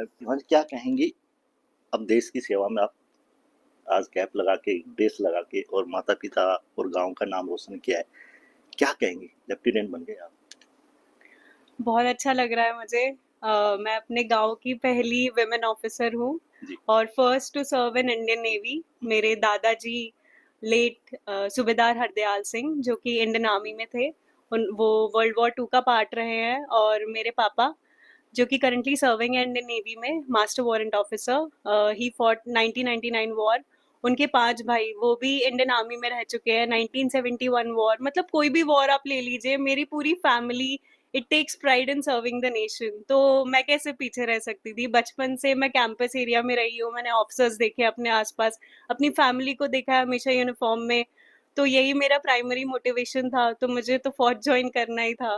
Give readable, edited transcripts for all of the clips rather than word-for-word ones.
शिवांश क्या कहेंगी? अब देश की सेवा में आप आज कैप लगा के, ड्रेस लगा के और माता-पिता और गाँव का नाम रोशन किया है। क्या कहेंगी? लेफ्टिनेंट बन गए आप। बहुत अच्छा लग रहा है मुझे। मैं अपने गाँव की पहली वुमेन ऑफिसर हूँ जी, और first to serve in Indian Navy. मेरे दादाजी लेट सूबेदार हरदयाल सिंह जो कि इंडियन आर्मी में थे, उन वो वर्ल्ड वॉर 2 का पार्ट रहे हैं। और मेरे पापा जो कि करंटली सर्विंग है इंडियन नेवी में, master warrant officer. He fought 1999 war. उनके 5 भाई वो भी इंडियन आर्मी में रह चुके हैं। 1971 वॉर, मतलब कोई भी वॉर आप ले लीजिए, मेरी पूरी family it takes pride in serving the nation. तो मैं कैसे पीछे रह सकती थी? बचपन से मैं कैंपस एरिया में रही हूँ, मैंने ऑफिसर्स देखे अपने आसपास, अपनी फैमिली को देखा है हमेशा यूनिफॉर्म में। तो यही मेरा प्राइमरी मोटिवेशन था, तो मुझे तो फौज ज्वाइन करना ही था।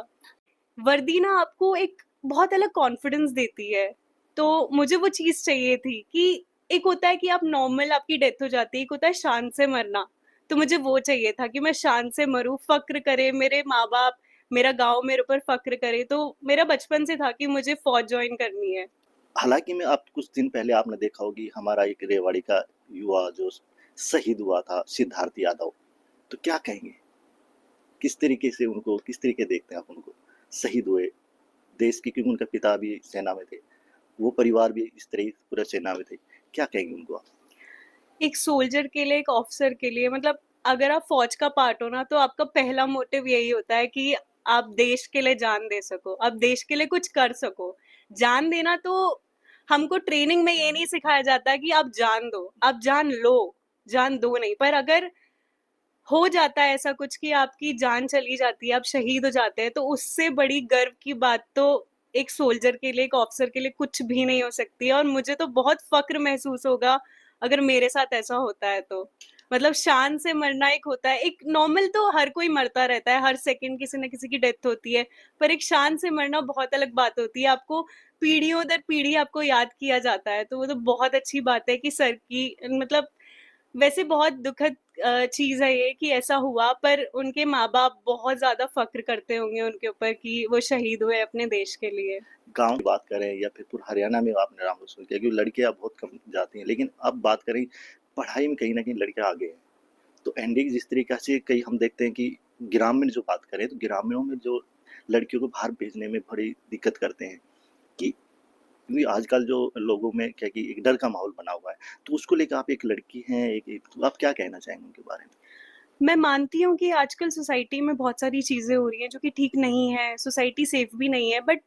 वर्दी ना आपको एक बहुत अलग कॉन्फिडेंस देती है। तो मुझे वो चीज़ चाहिए थी कि एक होता है कि आप नॉर्मल आपकी डेथ हो जाती है, एक होता है शान से मरना। तो मुझे वो चाहिए था कि मैं शान से मरूँ, फ़क्र करे मेरे माँ-बाप, मेरा गाँव मेरे ऊपर फ़क्र करे। तो मेरा बचपन से था कि मुझे फ़ौज जॉइन करनी है। हालाँकि मैं आप कुछ दिन पहले आपने देखा होगा कि हमारा एक रेवाड़ी का युवा जो शहीद हुआ था, सिद्धार्थ यादव। तो क्या कहेंगे? किस तरीके से उनको किस तरीके देखते हैं आप उनको? शहीद हुए, देश की क्योंकि उनके पिता भी सेना में थे, वो परिवार भी इस तरह पूरे सेना में थे। क्या कहेंगे उनको आप? एक सोल्जर के लिए, एक ऑफिसर के लिए, मतलब अगर आप फौज का पार्ट हो ना, तो आपका पहला मोटिव यही होता है कि आप देश के लिए जान दे सको, आप देश के लिए कुछ कर सको। जान देना तो हमको ट्रेनिंग में ये नहीं सिखाया जाता है कि आप जान दो, आप जान लो, जान दो नहीं। पर अगर हो जाता है ऐसा कुछ कि आपकी जान चली जाती है, आप शहीद हो जाते हैं, तो उससे बड़ी गर्व की बात तो एक सोल्जर के लिए, एक ऑफिसर के लिए कुछ भी नहीं हो सकती है। और मुझे तो बहुत फक्र महसूस होगा अगर मेरे साथ ऐसा होता है तो। मतलब शान से मरना एक होता है, एक नॉर्मल तो हर कोई मरता रहता है, हर सेकंड किसी न किसी की डेथ होती है, पर एक शान से मरना बहुत अलग बात होती है। आपको पीढ़ियों दर पीढ़ी आपको याद किया जाता है, तो वो तो बहुत अच्छी बात है कि सर की मतलब वैसे बहुत दुखद चीज़ है ये कि ऐसा हुआ, पर उनके माँ-बाप बहुत ज़्यादा फ़क्र करते होंगे उनके ऊपर कि वो शहीद हुए अपने देश के लिए। गाँव की बात करें या फिर पूरा हरियाणा में आपने नाम रोशन किया क्योंकि लड़कियाँ बहुत कम जाती हैं। लेकिन अब बात करें पढ़ाई में कहीं न कहीं लड़कियाँ आगे हैं। तो एनडीए की जिस तरीक़ा से कई हम देखते हैं कि ग्रामीण जो बात करें तो ग्रामीणों में जो लड़कियों को बाहर भेजने में बड़ी दिक्कत करते हैं कि क्योंकि आजकल जो लोगों में क्या कि एक डर का माहौल बना हुआ है। तो उसको लेकर आप एक लड़की हैं, एक तो आप क्या कहना चाहेंगे उनके बारे में? मैं मानती हूँ कि आजकल सोसाइटी में बहुत सारी चीज़ें हो रही हैं जो कि ठीक नहीं है, सोसाइटी सेफ भी नहीं है, बट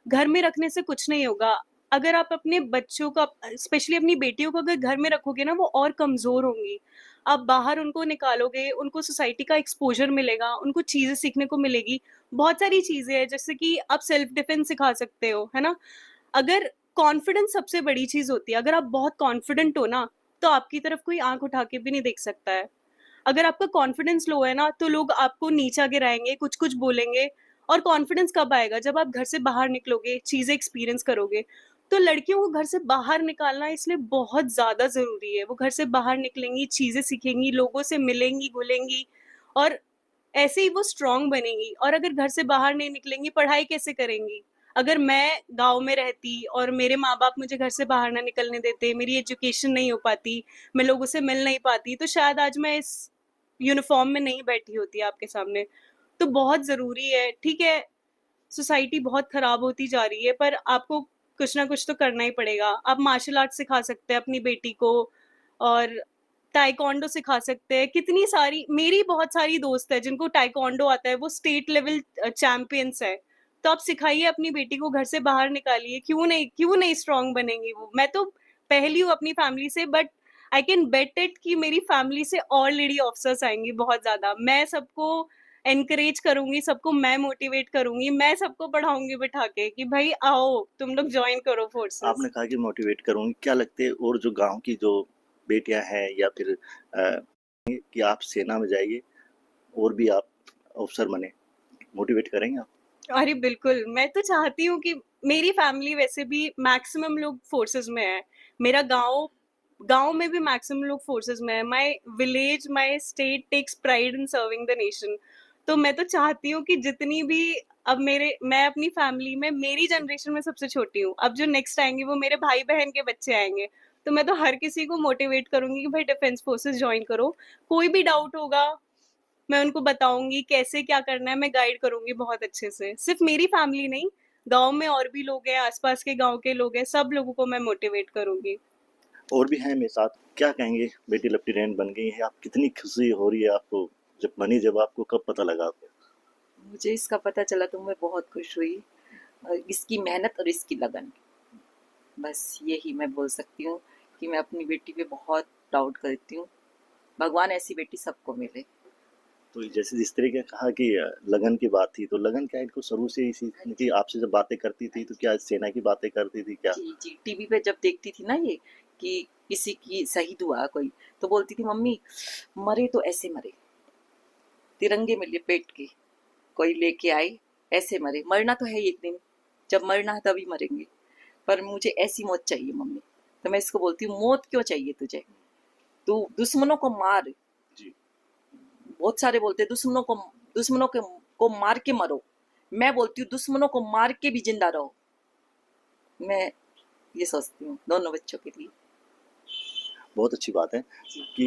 घर में रखने से कुछ नहीं होगा। अगर आप अपने बच्चों को स्पेशली अपनी बेटियों को अगर घर में रखोगे ना, वो और कमज़ोर होंगी। आप बाहर उनको निकालोगे, उनको सोसाइटी का एक्सपोज़र मिलेगा, उनको चीज़ें सीखने को मिलेगी। बहुत सारी चीज़ें हैं जैसे कि आप सेल्फ डिफेंस सिखा सकते हो, है ना? अगर कॉन्फिडेंस सबसे बड़ी चीज़ होती है, अगर आप बहुत कॉन्फिडेंट हो ना, तो आपकी तरफ कोई आँख उठा के भी नहीं देख सकता है। अगर आपका कॉन्फिडेंस लो है ना, तो लोग आपको नीचा गिराएँगे, कुछ-कुछ बोलेंगे। और कॉन्फिडेंस कब आएगा? जब आप घर से बाहर निकलोगे, चीज़ें एक्सपीरियंस करोगे। तो लड़कियों को घर से बाहर निकालना इसलिए बहुत ज़्यादा ज़रूरी है। वो घर से बाहर निकलेंगी, चीज़ें सीखेंगी, लोगों से मिलेंगी, घुलेंगी और ऐसे ही वो स्ट्रॉन्ग बनेंगी। और अगर घर से बाहर नहीं निकलेंगी, पढ़ाई कैसे करेंगी? अगर मैं गाँव में रहती और मेरे माँ-बाप मुझे घर से बाहर ना निकलने देते, मेरी एजुकेशन नहीं हो पाती, मैं लोगों से मिल नहीं पाती, तो शायद आज मैं इस यूनिफ़ॉर्म में नहीं बैठी होती आपके सामने। तो बहुत ज़रूरी है, ठीक है, सोसाइटी बहुत खराब होती जा रही है, पर आपको कुछ ना कुछ तो करना ही पड़ेगा। आप मार्शल आर्ट सिखा सकते हैं अपनी बेटी को और ताइक्वांडो सिखा सकते हैं। कितनी सारी मेरी बहुत सारी दोस्त है जिनको ताइक्वांडो आता है, वो स्टेट लेवल चैंपियंस हैं। तो आप सिखाइए अपनी बेटी को, घर से बाहर निकालिए, क्यों नहीं स्ट्रॉन्ग बनेंगी वो? मैं तो पहली हूँ अपनी फैमिली से, but I can bet it कि मेरी फैमिली से और लेडी ऑफिसर्स आएँगी बहुत ज़्यादा। मैं सबको एनकरेज करूँगी, सबको मैं मोटिवेट करूँगी, मैं सबको पढ़ाऊँगी बिठा के कि भाई आओ, तुम लोग जॉइन करो आपने फोर्सेस। कहा कि मोटिवेट करूँगी, क्या लगता है और जो गाँव की जो बेटियाँ हैं या फिर कि आप सेना में जाइए और भी आप अफ़सर बने, मोटिवेट करेंगे आप? अरे बिल्कुल, मैं तो चाहती हूँ कि मेरी फैमिली वैसे भी मैक्सिमम लोग फोर्सेस में है। मेरा गाँव गाँव में भी मैक्सिमम लोग फोर्सेस में है। My village, my state takes pride in serving the nation. तो मैं तो चाहती हूँ कि जितनी भी अब मैं अपनी फैमिली में मेरी जनरेशन में सबसे छोटी हूँ। अब जो नेक्स्ट आएँगे वो मेरे भाई-बहन के बच्चे आएँगे। तो मैं तो हर किसी को मोटिवेट करूँगी कि भाई डिफेंस फोर्सेस जॉइन करो। कोई भी डाउट होगा, मैं उनको बताऊँगी कैसे क्या करना है, मैं गाइड करूँगी बहुत अच्छे से। सिर्फ मेरी फैमिली नहीं, गाँव में और भी लोग हैं, आस-पास के गाँव के लोग हैं, सब लोगों को मैं मोटिवेट करूँगी। और भी हैं मेरे साथ, क्या कहेंगे? बेटी लेफ्टिनेंट बन गई हैं, आप कितनी खुशी हो रही है आपको? जब बनी, जब आपको कब पता लगा आपको? मुझे इसका पता चला तो मैं बहुत खुश हुई। इसकी मेहनत और इसकी लगन, बस यही मैं बोल सकती हूँ कि मैं अपनी बेटी पे बहुत प्राउड करती हूँ। भगवान ऐसी बेटी सबको मिले। तो जैसे जिस तरीके कहा कि लगन की बात थी, तो लगन क्या इनको शुरू से ही थी? आपसे जब बातें करती थी तो क्या सेना की बातें करती थी क्या? जी जी, टीवी पे जब देखती थी ना ये कि किसी की शहीद हुआ कोई, तो बोलती थी मम्मी मरे तो ऐसे मरे, तिरंगे में लिपेट के कोई लेके आए, ऐसे मरे। मरना तो है एक दिन, जब मरना है तभी मरेंगे, पर मुझे ऐसी मौत चाहिए मम्मी। तो मैं इसको बोलती हूँ मौत क्यों चाहिए तुझे, तू दुश्मनों को मार। जी। बहुत सारे बोलते हैं दुश्मनों को मार के मरो, मैं बोलती हूँ दुश्मनों को मार के भी जिंदा रहो। मैं ये सोचती हूँ दोनों बच्चों के लिए। बहुत अच्छी बात है जी। कि